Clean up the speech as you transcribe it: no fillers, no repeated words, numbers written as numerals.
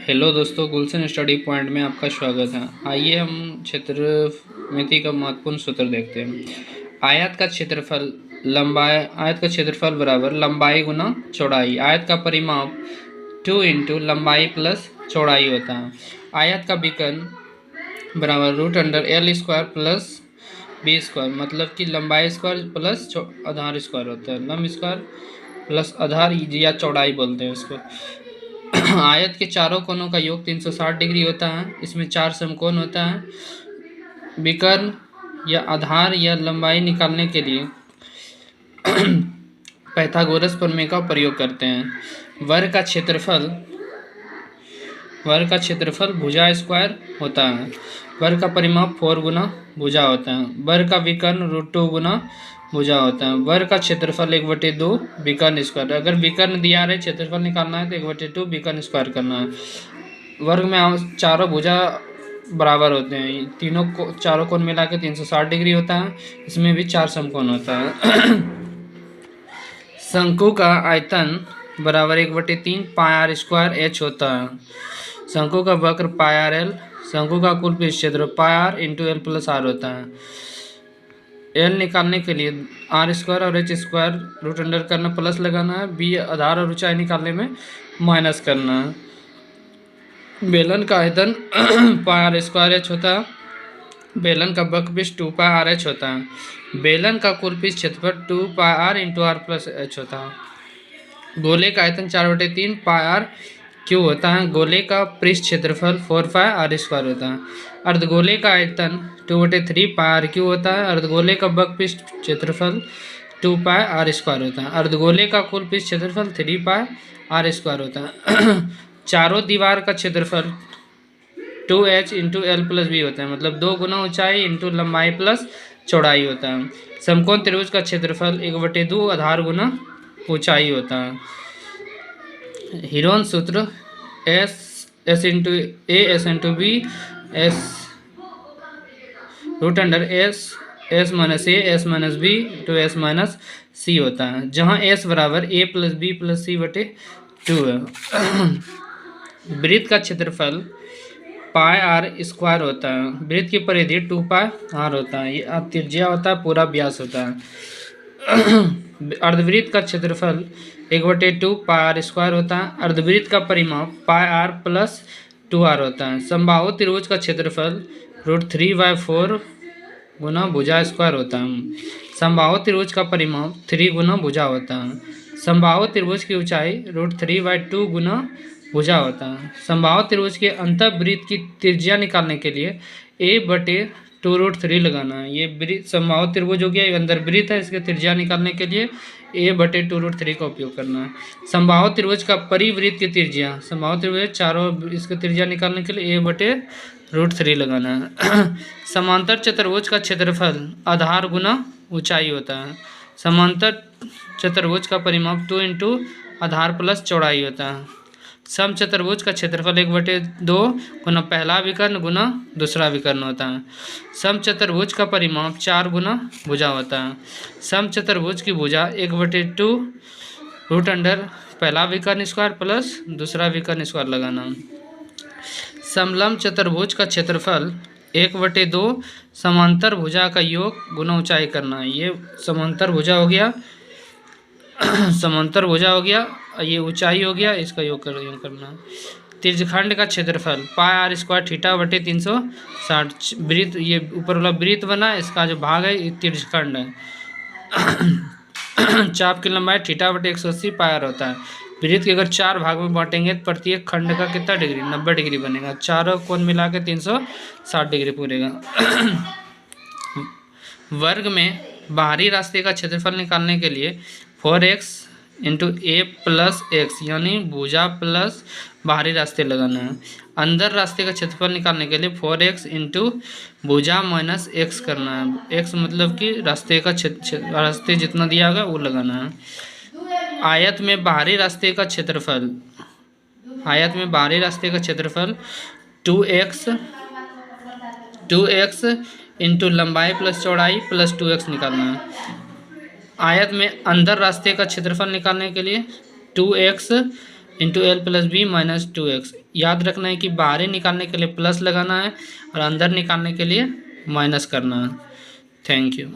Hello दोस्तों, गुलशन study point में आपका स्वागत है। आइए हम क्षेत्रमिति का महत्वपूर्ण सूत्र देखते हैं। आयत का क्षेत्रफल बराबर लंबाई गुना चौड़ाई। आयत का परिमाप 2 इंटू लंबाई प्लस चौड़ाई होता है। आयत का विकर्ण बराबर √L² प्लस B², मतलब कि लंबाई स्क्वायर प्लस आधार स्क्वायर होता है। लंब स्क्वायर प्लस आधार या चौड़ाई बोलते हैं उसको। आयत के चारों कोनों का योग 360 डिग्री होता है। इसमें 4 समकोण होता है। विकर्ण या आधार या लंबाई निकालने के लिए पाइथागोरस प्रमेय का प्रयोग करते हैं। वर्ग का क्षेत्रफल भुजा स्क्वायर होता है। वर्ग का परिमाप 4 गुना भुजा होता है। वर्ग का विकर्ण √2 गुना भुजा होता है। वर्ग का क्षेत्रफल 1/2 विकर्ण स्क्वायर। अगर विकर्ण दिया रहे क्षेत्रफल निकालना है तो 1/2 विकर्ण स्क्वायर करना है। वर्ग में चारों भुजा बराबर होते हैं। चारों कोण मिला के 360 डिग्री होता है। इसमें भी 4 समकोण होता है। शंकु का आयतन बराबर 1/3 πr² h होता है। शंकु का वक्र πrl, शंकु का कुल पृष्ठ क्षेत्र πr × l + r होता है। एल निकालने के लिए r² और h² √अंडर करना, प्लस लगाना है। बी आधार और ऊंचाई निकालने में माइनस करना है। बेलन का आयतन πr² h होता है। बेलन का वक्रपृष्ठ 2πrh होता है। बेलन का कुल पृष्ठ क्षेत्रफल 2πr × r + h होता है। गोले का आयतन 4/3 πr³ होता है। गोले का पृष्ठ क्षेत्रफल 4πr² होता है। अर्धगोले का आयतन 2/3 πr³ होता है। अर्धगोले का वक्रपृष्ठ क्षेत्रफल 2πr² होता है। अर्धगोले का कुल पृष्ठ क्षेत्रफल 3πr² होता है। चारों दीवार का क्षेत्रफल 2h × l + b होता है, मतलब 2 गुना ऊंचाई इंटू लंबाई प्लस चौड़ाई होता है। समकोण त्रिभुज का क्षेत्रफल 1/2 आधार गुना ऊंचाई होता है। हीरोन सूत्र s × a s × b s √s s - a s - b × s - c होता है, जहाँ s बराबर a + b + c/2 है। वृत्त का क्षेत्रफल πr² होता है। वृत्त की परिधि 2πr होता है। ये त्रिज्या होता है, पूरा व्यास होता है। अर्धवृत्त का क्षेत्रफल 1/2 πr² होता है। अर्धवृत्त का परिमाप πr + 2r होता है। समबाहु त्रिभुज का क्षेत्रफल √3/4 गुना भुजा स्क्वायर होता है। समबाहु त्रिभुज का परिमाप 3 गुना भुजा होता है। समबाहु त्रिभुज की ऊंचाई √3/2 गुना भुजा होता है। समबाहु त्रिभुज के अंतःवृत्त की त्रिज्या निकालने के लिए a/2√3 लगाना है। ये वृत्त समबाहु त्रिभुज हो गया, ये अंदर वृत्त है, इसके त्रिज्या निकालने के लिए a/2√3 का उपयोग करना है। समबाहु त्रिभुज का परिवृत्त की त्रिज्या, समबाहु त्रिभुज चारों, इसके त्रिज्या निकालने के लिए a/√3 लगाना है। समांतर चतुर्भुज का क्षेत्रफल आधार गुना ऊंचाई होता है। समांतर चतुर्भुज का परिमाप 2 × आधार प्लस चौड़ाई होता है। समचतुर्भुज का क्षेत्रफल 1/2 गुना पहला विकर्ण गुना दूसरा विकर्ण होता है। समचतुर्भुज का परिमाप 4 गुना भुजा होता है। समचतुर्भुज की भुजा 1/2 √अंडर पहला विकर्ण स्क्वायर प्लस दूसरा विकर्ण स्क्वायर लगाना। समलंब चतुर्भुज का क्षेत्रफल 1/2 समांतर भुजा का योग गुना ऊंचाई करना। ये समांतर भुजा हो गया, समांतर भुजा हो गया, ये ऊंचाई हो गया, इसका योग करना। त्रिज्यखंड का क्षेत्रफल πr² θ/360। वृत्त, ये ऊपर वाला वृत्त बना, इसका जो भाग है ये त्रिज्यखंड है। चाप की लंबाई θ/180 πr होता है। वृत्त के अगर 4 भाग में बांटेंगे तो प्रत्येक खंड का कितना डिग्री, 90 डिग्री बनेगा। चारों कोण मिला के 360 डिग्री पूरेगा। वर्ग में बाहरी रास्ते का क्षेत्रफल निकालने के लिए 4x × a + x, यानी भुजा प्लस बाहरी रास्ते लगाना है। अंदर रास्ते का क्षेत्रफल निकालने के लिए 4x × भुजा - x करना है। x मतलब कि रास्ते जितना दिया होगा वो लगाना है। आयत में बाहरी रास्ते का क्षेत्रफल 2x × लंबाई प्लस चौड़ाई प्लस 2x निकालना है। आयत में अंदर रास्ते का क्षेत्रफल निकालने के लिए 2x into L plus B minus 2x। याद रखना है कि बाहर निकालने के लिए प्लस लगाना है और अंदर निकालने के लिए माइनस करना है। Thank you.